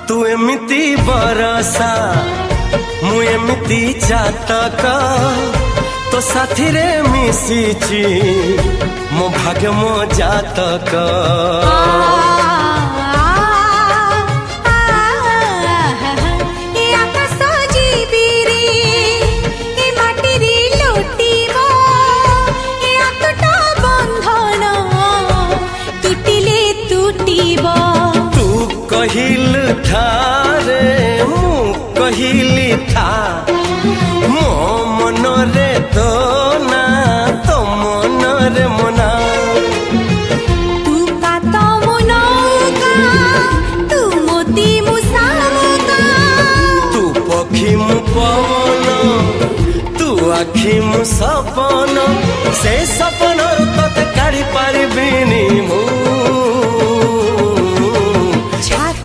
तू एमिति बरसा मु एमिति चातक तो साथी रे मिशिची मो भाग्य मो जातक। कहिल था रे मु कहिली था मो मन रे तो ना तो मन रे मना। तू का तो मुनौका तू मोती मुसामुका तू पक्षी मु पवन तू आखि मु सपन से सपन